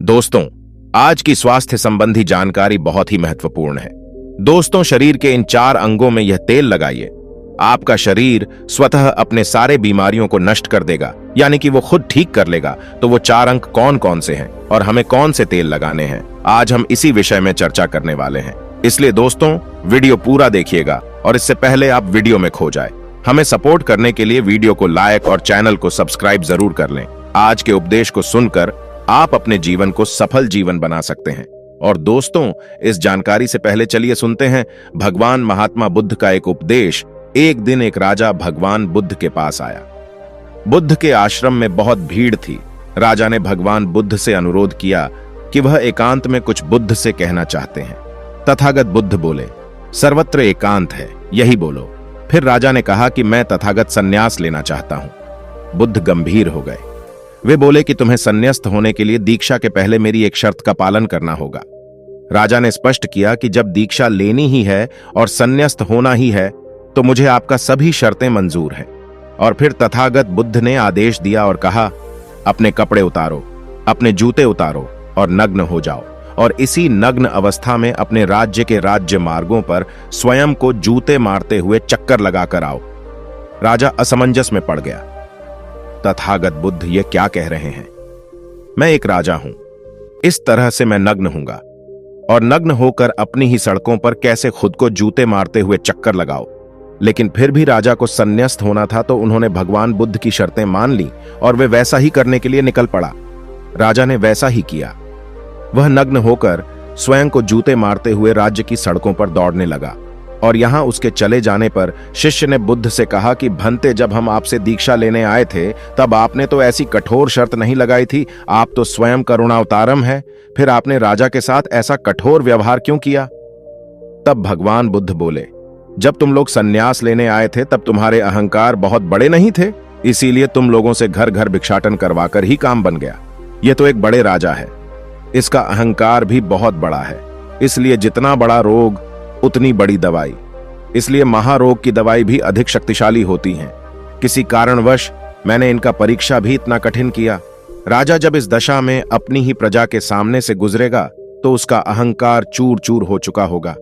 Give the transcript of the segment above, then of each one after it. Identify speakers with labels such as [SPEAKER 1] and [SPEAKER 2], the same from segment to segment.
[SPEAKER 1] दोस्तों, आज की स्वास्थ्य संबंधी जानकारी बहुत ही महत्वपूर्ण है। दोस्तों, शरीर के इन 4 अंगों में यह तेल लगाइए। आपका शरीर स्वतः अपने सारे बीमारियों को नष्ट कर देगा, यानी कि वो खुद ठीक कर लेगा। तो वो 4 अंग कौन कौन से हैं और हमें कौन से तेल लगाने हैं, आज हम इसी विषय में चर्चा करने वाले हैं। इसलिए दोस्तों, वीडियो पूरा देखिएगा और इससे पहले आप वीडियो में खो जाए। हमें सपोर्ट करने के लिए वीडियो को लाइक और चैनल को सब्सक्राइब जरूर कर लें। आज के उपदेश को सुनकर आप अपने जीवन को सफल जीवन बना सकते हैं। और दोस्तों, इस जानकारी से पहले चलिए सुनते हैं भगवान महात्मा बुद्ध का एक उपदेश। एक दिन एक राजा भगवान बुद्ध के पास आया। बुद्ध के आश्रम में बहुत भीड़ थी। राजा ने भगवान बुद्ध से अनुरोध किया कि वह एकांत में कुछ बुद्ध से कहना चाहते हैं। तथागत बुद्ध बोले, सर्वत्र एकांत है, यही बोलो। फिर राजा ने कहा कि मैं तथागत संन्यास लेना चाहता हूं। बुद्ध गंभीर हो गए। वे बोले कि तुम्हें संन्यास्त होने के लिए दीक्षा के पहले मेरी एक शर्त का पालन करना होगा। राजा ने स्पष्ट किया कि जब दीक्षा लेनी ही है और संन्यास्त होना ही है तो मुझे आपका सभी शर्तें मंजूर हैं। और फिर तथागत बुद्ध ने आदेश दिया और कहा, अपने कपड़े उतारो, अपने जूते उतारो और नग्न हो जाओ, और इसी नग्न अवस्था में अपने राज्य के राज्य मार्गों पर स्वयं को जूते मारते हुए चक्कर लगाकर आओ। राजा असमंजस में पड़ गया। तथागत बुद्ध ये क्या कह रहे हैं? मैं एक राजा हूं, इस तरह से मैं नग्न हूंगा और नग्न होकर अपनी ही सड़कों पर कैसे खुद को जूते मारते हुए चक्कर लगाओ। लेकिन फिर भी राजा को संन्यास्त होना था, तो उन्होंने भगवान बुद्ध की शर्तें मान ली और वे वैसा ही करने के लिए निकल पड़ा। राजा ने वैसा ही किया। वह नग्न होकर स्वयं को जूते मारते हुए राज्य की सड़कों पर दौड़ने लगा। और यहां उसके चले जाने पर शिष्य ने बुद्ध से कहा कि भंते, जब हम आपसे दीक्षा लेने आए थे तब आपने तो ऐसी कठोर शर्त नहीं लगाई थी। आप तो स्वयं करुणावतारम है, फिर आपने राजा के साथ ऐसा कठोर व्यवहार क्यों किया? तब भगवान बुद्ध बोले, जब तुम लोग संन्यास लेने आए थे तब तुम्हारे अहंकार बहुत बड़े नहीं थे, इसीलिए तुम लोगों से घर घर भिक्षाटन करवाकर ही काम बन गया। यह तो एक बड़े राजा है, इसका अहंकार भी बहुत बड़ा है, इसलिए जितना बड़ा रोग उतनी बड़ी दवाई। इसलिए महारोग की दवाई भी अधिक शक्तिशाली होती हैं। किसी कारणवश मैंने इनका परीक्षा भी इतना कठिन किया। राजा जब इस दशा में अपनी ही प्रजा के सामने से गुजरेगा तो उसका अहंकार चूर चूर हो चुका होगा।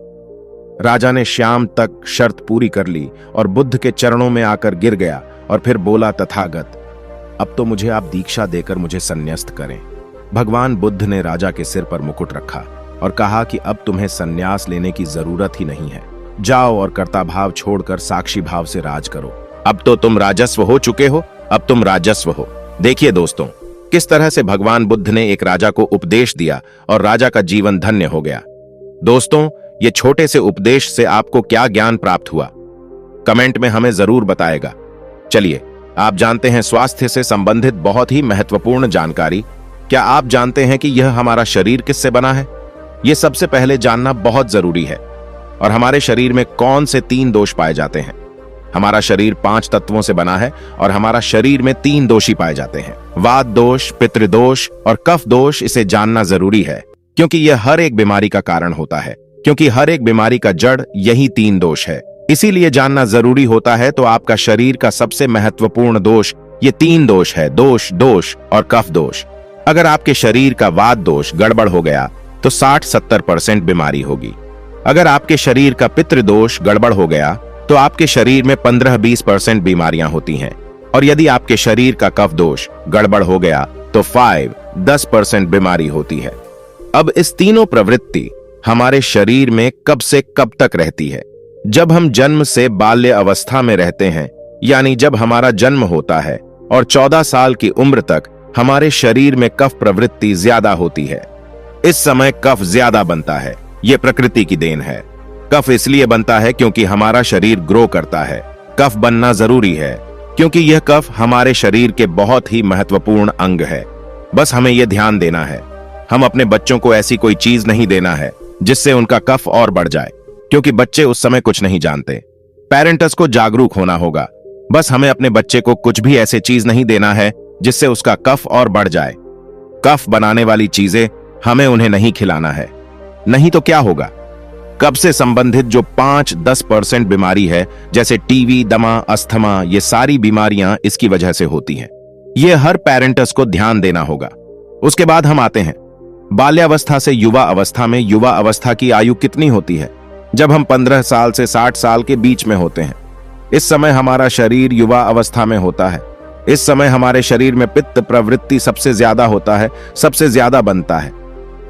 [SPEAKER 1] राजा ने शाम तक शर्त पूरी कर ली और बुद्ध के चरणों में आकर गिर गया और फिर बोला, तथागत, अब तो मुझे आप दीक्षा देकर मुझे संन्यास्त करें। भगवान बुद्ध ने राजा के सिर पर मुकुट रखा और कहा कि अब तुम्हें संन्यास लेने की जरूरत ही नहीं है। जाओ और कर्ता भाव छोड़कर साक्षी भाव से राज करो। अब तो तुम राजस्व हो चुके हो, अब तुम राजस्व हो। देखिए दोस्तों, किस तरह से भगवान बुद्ध ने एक राजा को उपदेश दिया और राजा का जीवन धन्य हो गया। दोस्तों, ये छोटे से उपदेश से आपको क्या ज्ञान प्राप्त हुआ, कमेंट में हमें जरूर बताएगा। चलिए, आप जानते हैं स्वास्थ्य से संबंधित बहुत ही महत्वपूर्ण जानकारी। क्या आप जानते हैं कि यह हमारा शरीर किससे बना है? ये सबसे पहले जानना बहुत जरूरी है। और हमारे शरीर में कौन से 3 दोष पाए जाते हैं? हमारा शरीर 5 तत्वों से बना है और हमारा शरीर में 3 दोष ही पाए जाते हैं, वात दोष, पितृदोष और कफ दोष। इसे जानना जरूरी है क्योंकि यह हर एक बीमारी का कारण होता है, क्योंकि हर एक बीमारी का जड़ यही 3 दोष है। इसीलिए जानना जरूरी होता है। तो आपका शरीर का सबसे महत्वपूर्ण दोष ये 3 दोष है, दोष, दोष और कफ दोष। अगर आपके शरीर का वात दोष गड़बड़ हो गया तो 60-70% बीमारी होगी। अगर आपके शरीर का पितृदोष गड़बड़ हो गया तो आपके शरीर में 15-20% बीमारियां होती हैं। और यदि आपके शरीर का कफ दोष गड़बड़ हो गया तो 5-10% बीमारी होती है। अब इस तीनों प्रवृत्ति हमारे शरीर में कब से कब तक रहती है? जब हम जन्म से बाल्य अवस्था में रहते हैं, यानी जब हमारा जन्म होता है और 14 साल की उम्र तक हमारे शरीर में कफ प्रवृत्ति ज्यादा होती है। इस समय कफ ज्यादा बनता है, यह प्रकृति की देन है। कफ इसलिए बनता है क्योंकि हमारा शरीर ग्रो करता है। कफ बनना जरूरी है क्योंकि यह कफ हमारे शरीर के बहुत ही महत्वपूर्ण अंग है। बस हमें यह ध्यान देना है, हम अपने बच्चों को ऐसी कोई चीज नहीं देना है जिससे उनका कफ और बढ़ जाए, क्योंकि बच्चे उस समय कुछ नहीं जानते। पेरेंट्स को जागरूक होना होगा। बस हमें अपने बच्चे को कुछ भी ऐसी चीज नहीं देना है जिससे उसका कफ और बढ़ जाए। कफ बनाने वाली चीजें हमें उन्हें नहीं खिलाना है, नहीं तो क्या होगा? कफ से संबंधित जो 5-10% बीमारी है, जैसे टीबी, दमा, अस्थमा, ये सारी बीमारियां इसकी वजह से होती हैं। ये हर पेरेंट्स को ध्यान देना होगा। उसके बाद हम आते हैं बाल्यावस्था से युवा अवस्था में युवा अवस्था की आयु कितनी होती है? जब हम 15 साल से 60 साल के बीच में होते हैं। इस समय हमारा शरीर युवा अवस्था में होता है। इस समय हमारे शरीर में पित्त प्रवृत्ति सबसे ज्यादा होता है, सबसे ज्यादा बनता है।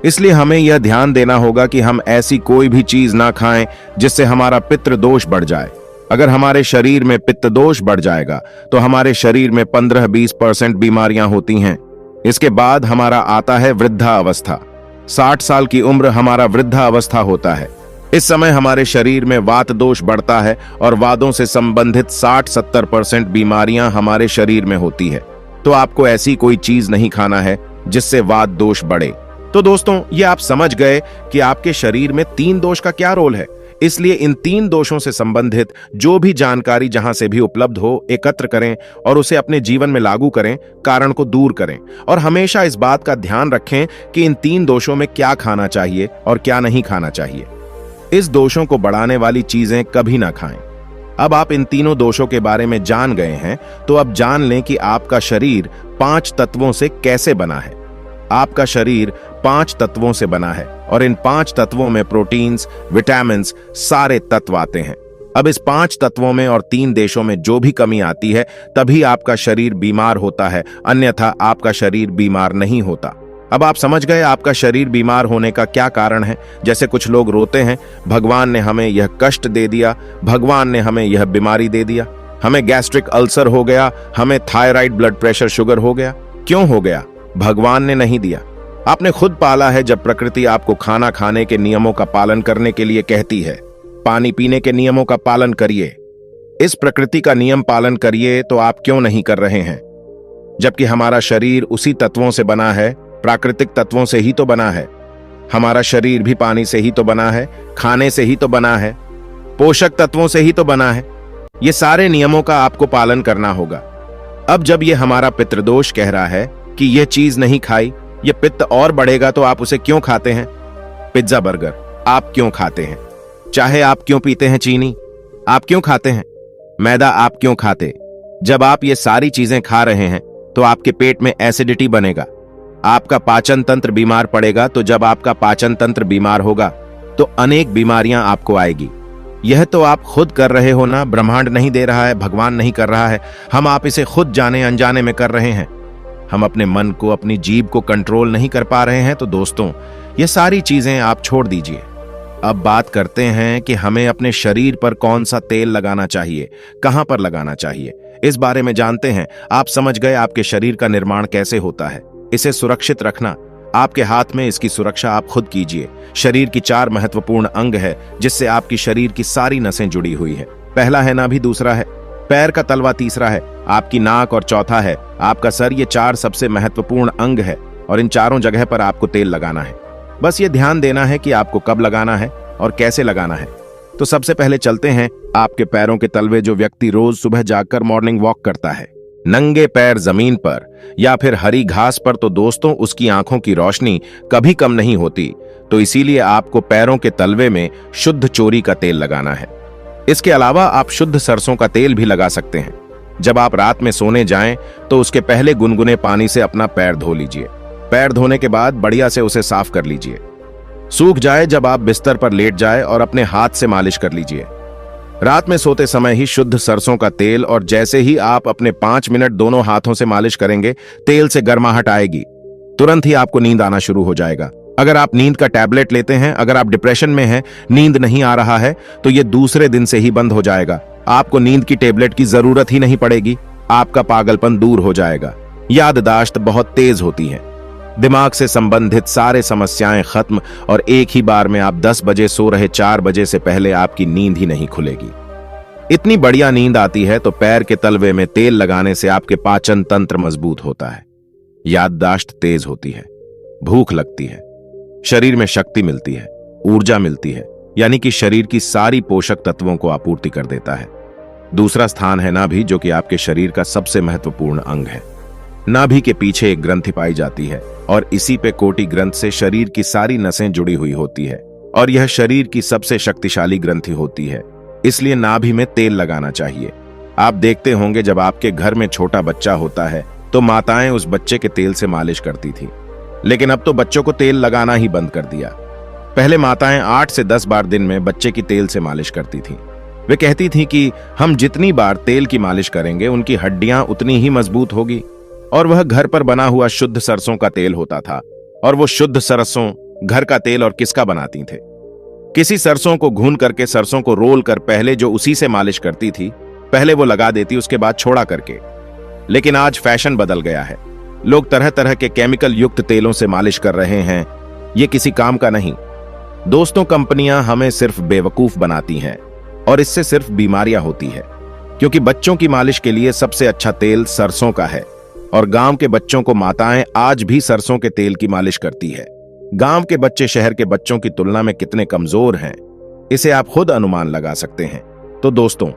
[SPEAKER 1] इसलिए हमें यह ध्यान देना होगा कि हम ऐसी कोई भी चीज ना खाएं जिससे हमारा पितृ दोष बढ़ जाए। अगर हमारे शरीर में पित्त दोष बढ़ जाएगा तो हमारे शरीर में 15-20% बीमारियां होती हैं। इसके बाद हमारा आता है वृद्धा अवस्था। 60 साल की उम्र हमारा वृद्धा अवस्था होता है। इस समय हमारे शरीर में वात दोष बढ़ता है और वादों से संबंधित 60-70% बीमारियां हमारे शरीर में होती है। तो आपको ऐसी कोई चीज नहीं खाना है जिससे वात दोष बढ़े। तो दोस्तों, ये आप समझ गए कि आपके शरीर में 3 दोष का क्या रोल है। इसलिए इन 3 दोषों से संबंधित जो भी जानकारी जहां से भी उपलब्ध हो एकत्र करें और उसे अपने जीवन में लागू करें, कारण को दूर करें। और हमेशा इस बात का ध्यान रखें कि इन 3 दोषों में क्या खाना चाहिए और क्या नहीं खाना चाहिए। इस दोषों को बढ़ाने वाली चीजें कभी ना खाएं। अब आप इन तीनों दोषों के बारे में जान गए हैं, तो अब जान लें कि आपका शरीर 5 तत्वों से कैसे बना है। आपका शरीर 5 तत्वों से बना है और इन 5 तत्वों में प्रोटीन्स, विटामिन्स, सारे तत्व आते हैं। अब इस 5 तत्वों में और 3 देशों में जो भी कमी आती है तभी आपका शरीर बीमार होता है, अन्यथा आपका शरीर बीमार नहीं होता। अब आप समझ गए आपका शरीर बीमार होने का क्या कारण है। जैसे कुछ लोग रोते हैं, भगवान ने हमें यह कष्ट दे दिया, भगवान ने हमें यह बीमारी दे दिया, हमें गैस्ट्रिक अल्सर हो गया, हमें थायराइड, ब्लड प्रेशर, शुगर हो गया। क्यों हो गया? भगवान ने नहीं दिया, आपने खुद पाला है। जब प्रकृति आपको खाना खाने के नियमों का पालन करने के लिए कहती है, पानी पीने के नियमों का पालन करिए, इस प्रकृति का नियम पालन करिए, तो आप क्यों नहीं कर रहे हैं? जबकि हमारा शरीर उसी तत्वों से बना है, प्राकृतिक तत्वों से ही तो बना है। हमारा शरीर भी पानी से ही तो बना है, खाने से ही तो बना है, पोषक तत्वों से ही तो बना है। ये सारे नियमों का आपको पालन करना होगा। अब जब ये हमारा पितृदोष कह रहा है कि यह चीज नहीं खाई, ये पित्त और बढ़ेगा, तो आप उसे क्यों खाते हैं? पिज्जा, बर्गर आप क्यों खाते हैं? चाहे आप क्यों पीते हैं चीनी? आप क्यों खाते हैं? मैदा आप क्यों खाते? जब आप ये सारी चीजें खा रहे हैं तो आपके पेट में एसिडिटी बनेगा, आपका पाचन तंत्र बीमार पड़ेगा। तो जब आपका पाचन तंत्र बीमार होगा तो अनेक बीमारियां आपको आएगी। यह तो आप खुद कर रहे हो ना, ब्रह्मांड नहीं दे रहा है, भगवान नहीं कर रहा है, हम आप इसे खुद जाने अनजाने में कर रहे हैं। हम अपने मन को, अपनी जीभ को कंट्रोल नहीं कर पा रहे हैं। तो दोस्तों, ये सारी चीजें आप छोड़ दीजिए। अब बात करते हैं कि हमें अपने शरीर पर कौन सा तेल लगाना चाहिए, कहां पर लगाना चाहिए, इस बारे में जानते हैं। आप समझ गए आपके शरीर का निर्माण कैसे होता है। इसे सुरक्षित रखना आपके हाथ में, इसकी सुरक्षा आप खुद कीजिए। शरीर की 4 महत्वपूर्ण अंग है जिससे आपकी शरीर की सारी नसें जुड़ी हुई है। पहला है नाभि, दूसरा है पैर का तलवा, तीसरा है आपकी नाक और चौथा है आपका सर। ये 4 सबसे महत्वपूर्ण अंग है और इन चारों जगह पर आपको तेल लगाना है। बस ये ध्यान देना है कि आपको कब लगाना है और कैसे लगाना है। तो सबसे पहले चलते हैं आपके पैरों के तलवे। जो व्यक्ति रोज सुबह जागकर मॉर्निंग वॉक करता है नंगे पैर जमीन पर या फिर हरी घास पर, तो दोस्तों उसकी आंखों की रोशनी कभी कम नहीं होती। तो इसीलिए आपको पैरों के तलवे में शुद्ध चोरी का तेल लगाना है। इसके अलावा आप शुद्ध सरसों का तेल भी लगा सकते हैं। जब आप रात में सोने जाएं तो उसके पहले गुनगुने पानी से अपना पैर धो लीजिए। पैर धोने के बाद बढ़िया से उसे साफ कर लीजिए। सूख जाए जब आप बिस्तर पर लेट जाए और अपने हाथ से मालिश कर लीजिए। रात में सोते समय ही शुद्ध सरसों का तेल, और जैसे ही आप अपने 5 मिनट दोनों हाथों से मालिश करेंगे, तेल से गर्माहट आएगी, तुरंत ही आपको नींद आना शुरू हो जाएगा। अगर आप नींद का टैबलेट लेते हैं, अगर आप डिप्रेशन में हैं, नींद नहीं आ रहा है, तो ये दूसरे दिन से ही बंद हो जाएगा। आपको नींद की टैबलेट की जरूरत ही नहीं पड़ेगी। आपका पागलपन दूर हो जाएगा। याददाश्त बहुत तेज होती है, दिमाग से संबंधित सारे समस्याएं खत्म, और एक ही बार में आप 10 बजे सो रहे 4 बजे से पहले आपकी नींद ही नहीं खुलेगी। इतनी बढ़िया नींद आती है। तो पैर के तलवे में तेल लगाने से आपके पाचन तंत्र मजबूत होता है, याददाश्त तेज होती है, भूख लगती है, शरीर में शक्ति मिलती है, ऊर्जा मिलती है, यानी कि शरीर की सारी पोषक तत्वों को आपूर्ति कर देता है। दूसरा स्थान है नाभि, जो कि आपके शरीर का सबसे महत्वपूर्ण अंग है। नाभि के पीछे एक ग्रंथि पाई जाती है और इसी पे कोटि ग्रंथ से शरीर की सारी नसें जुड़ी हुई होती है, और यह शरीर की सबसे शक्तिशाली ग्रंथि होती है। इसलिए नाभि में तेल लगाना चाहिए। आप देखते होंगे जब आपके घर में छोटा बच्चा होता है तो माताएं उस बच्चे के तेल से मालिश करती थी। लेकिन अब तो बच्चों को तेल लगाना ही बंद कर दिया। पहले माताएं 8 से 10 बार दिन में बच्चे की तेल से मालिश करती थीं। वे कहती थीं कि हम जितनी बार तेल की मालिश करेंगे उनकी हड्डियां उतनी ही मजबूत होगी। और वह घर पर बना हुआ शुद्ध सरसों का तेल होता था। और वो शुद्ध सरसों घर का तेल और किसका बनाती थे? किसी सरसों को भून करके सरसों को रोल कर पहले जो उसी से मालिश करती थी, पहले वो लगा देती, उसके बाद छोड़ा करके। लेकिन आज फैशन बदल गया है। लोग तरह तरह के केमिकल युक्त तेलों से मालिश कर रहे हैं। ये किसी काम का नहीं। दोस्तों, कंपनियां हमें सिर्फ बेवकूफ बनाती हैं और इससे सिर्फ बीमारियां होती है। क्योंकि बच्चों की मालिश के लिए सबसे अच्छा तेल सरसों का है और गांव के बच्चों को माताएं आज भी सरसों के तेल की मालिश करती है। गांव के बच्चे शहर के बच्चों की तुलना में कितने कमजोर हैं, इसे आप खुद अनुमान लगा सकते हैं। तो दोस्तों,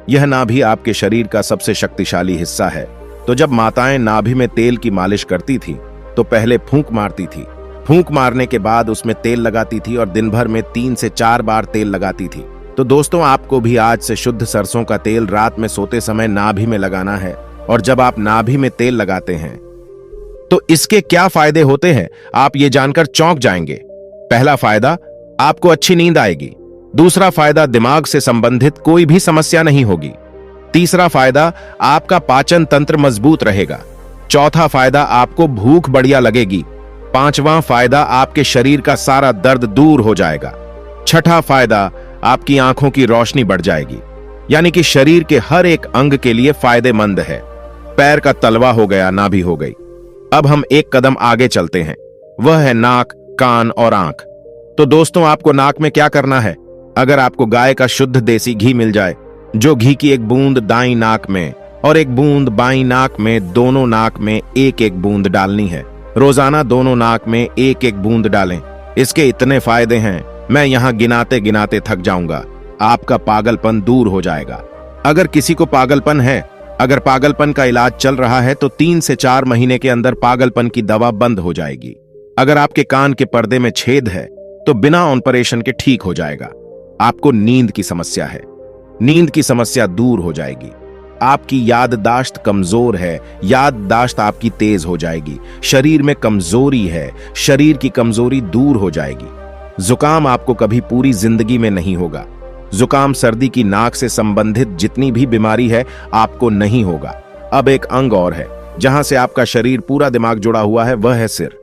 [SPEAKER 1] यह नाभि आपके शरीर का सबसे शक्तिशाली हिस्सा है। तो जब माताएं नाभि में तेल की मालिश करती थी तो पहले फूंक मारती थी। फूंक मारने के बाद उसमें तेल लगाती थी और दिन भर में 3 से 4 बार तेल लगाती थी। तो दोस्तों, आपको भी आज से शुद्ध सरसों का तेल रात में सोते समय नाभि में लगाना है। और जब आप नाभि में तेल लगाते हैं तो इसके क्या फायदे होते हैं, आप ये जानकर चौंक जाएंगे। पहला फायदा, आपको अच्छी नींद आएगी। दूसरा फायदा, दिमाग से संबंधित कोई भी समस्या नहीं होगी। तीसरा फायदा, आपका पाचन तंत्र मजबूत रहेगा। चौथा फायदा, आपको भूख बढ़िया लगेगी। पांचवा फायदा, आपके शरीर का सारा दर्द दूर हो जाएगा। छठा फायदा, आपकी आंखों की रोशनी बढ़ जाएगी। यानी कि शरीर के हर एक अंग के लिए फायदेमंद है। पैर का तलवा हो गया, नाभि हो गई। अब हम एक कदम आगे चलते हैं, वह है नाक, कान और आंख। तो दोस्तों, आपको नाक में क्या करना है? अगर आपको गाय का शुद्ध देसी घी मिल जाए, जो घी की एक बूंद दाईं नाक में और एक बूंद बाईं नाक में, दोनों नाक में एक एक बूंद डालनी है। रोजाना दोनों नाक में एक एक बूंद डालें। इसके इतने फायदे हैं, मैं यहां गिनाते गिनाते थक जाऊंगा। आपका पागलपन दूर हो जाएगा। अगर किसी को पागलपन है, अगर पागलपन का इलाज चल रहा है, तो 3 से 4 महीने के अंदर पागलपन की दवा बंद हो जाएगी। अगर आपके कान के पर्दे में छेद है तो बिना ऑपरेशन के ठीक हो जाएगा। आपको नींद की समस्या है, नींद की समस्या दूर हो जाएगी। आपकी याददाश्त कमजोर है, याददाश्त आपकी तेज हो जाएगी। शरीर में कमजोरी है, शरीर की कमजोरी दूर हो जाएगी। जुकाम आपको कभी पूरी जिंदगी में नहीं होगा। जुकाम, सर्दी की नाक से संबंधित जितनी भी बीमारी है, आपको नहीं होगा। अब एक अंग और है जहां से आपका शरीर पूरा दिमाग जुड़ा हुआ है, वह है सिर।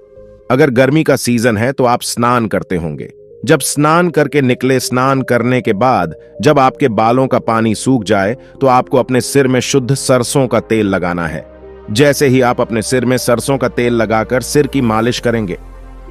[SPEAKER 1] अगर गर्मी का सीजन है तो आप स्नान करते होंगे। जब स्नान करके निकले, स्नान करने के बाद जब आपके बालों का पानी सूख जाए तो आपको अपने सिर में शुद्ध सरसों का तेल लगाना है। जैसे ही आप अपने सिर में सरसों का तेल लगाकर सिर की मालिश करेंगे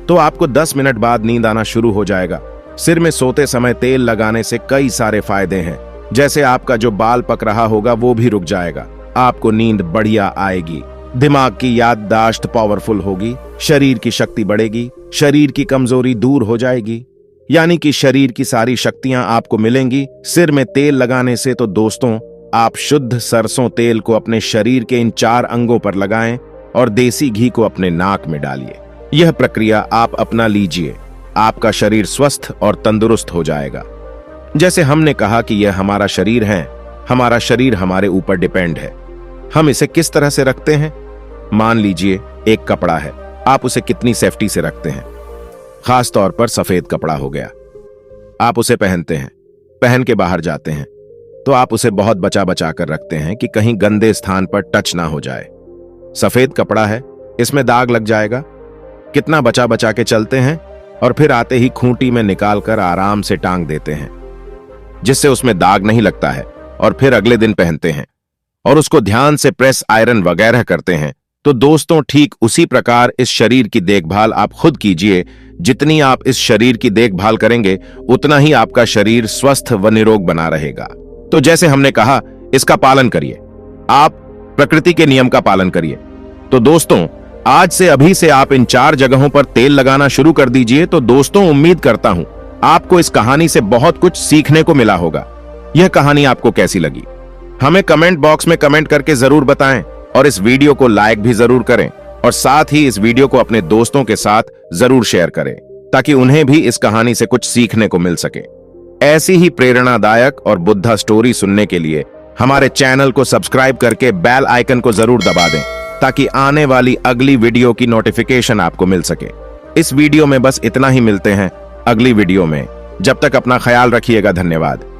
[SPEAKER 1] तो आपको 10 मिनट बाद नींद आना शुरू हो जाएगा। सिर में सोते समय तेल लगाने से कई सारे फायदे हैं। जैसे आपका जो बाल पक रहा होगा वो भी रुक जाएगा। आपको नींद बढ़िया आएगी। दिमाग की याददाश्त पावरफुल होगी। शरीर की शक्ति बढ़ेगी। शरीर की कमजोरी दूर हो जाएगी। यानी कि शरीर की सारी शक्तियां आपको मिलेंगी सिर में तेल लगाने से। तो दोस्तों, आप शुद्ध सरसों तेल को अपने शरीर के इन 4 अंगों पर लगाएं और देसी घी को अपने नाक में डालिए। यह प्रक्रिया आप अपना लीजिए, आपका शरीर स्वस्थ और तंदुरुस्त हो जाएगा। जैसे हमने कहा कि यह हमारा शरीर है, हमारा शरीर हमारे ऊपर डिपेंड है। हम इसे किस तरह से रखते हैं? मान लीजिए एक कपड़ा है, आप उसे कितनी सेफ्टी से रखते हैं? खास तौर पर सफेद कपड़ा हो गया, आप उसे पहनते हैं, पहन के बाहर जाते हैं तो आप उसे बहुत बचा बचा कर रखते हैं कि कहीं गंदे स्थान पर टच ना हो जाए। सफेद कपड़ा है, इसमें दाग लग जाएगा। कितना बचा बचा के चलते हैं और फिर आते ही खूंटी में निकालकर आराम से टांग देते हैं, जिससे उसमें दाग नहीं लगता है, और फिर अगले दिन पहनते हैं और उसको ध्यान से प्रेस, आयरन वगैरह करते हैं। तो दोस्तों, ठीक उसी प्रकार इस शरीर की देखभाल आप खुद कीजिए। जितनी आप इस शरीर की देखभाल करेंगे उतना ही आपका शरीर स्वस्थ व निरोग बना रहेगा। तो जैसे हमने कहा, इसका पालन करिए, आप प्रकृति के नियम का पालन करिए। तो दोस्तों, आज से अभी से आप इन 4 जगहों पर तेल लगाना शुरू कर दीजिए। तो दोस्तों, उम्मीद करता हूं आपको इस कहानी से बहुत कुछ सीखने को मिला होगा। यह कहानी आपको कैसी लगी हमें कमेंट बॉक्स में कमेंट करके जरूर बताएं और इस वीडियो को लाइक भी जरूर करें और साथ ही इस वीडियो को अपने दोस्तों के साथ जरूर शेयर करें ताकि उन्हें भी इस कहानी से कुछ सीखने को मिल सके। ऐसी ही प्रेरणादायक और बुद्धा स्टोरी सुनने के लिए हमारे चैनल को सब्सक्राइब करके बेल आइकन को जरूर दबा दें ताकि आने वाली अगली वीडियो की नोटिफिकेशन आपको मिल सके। इस वीडियो में बस इतना ही, मिलते हैं अगली वीडियो में। जब तक अपना ख्याल रखिएगा। धन्यवाद।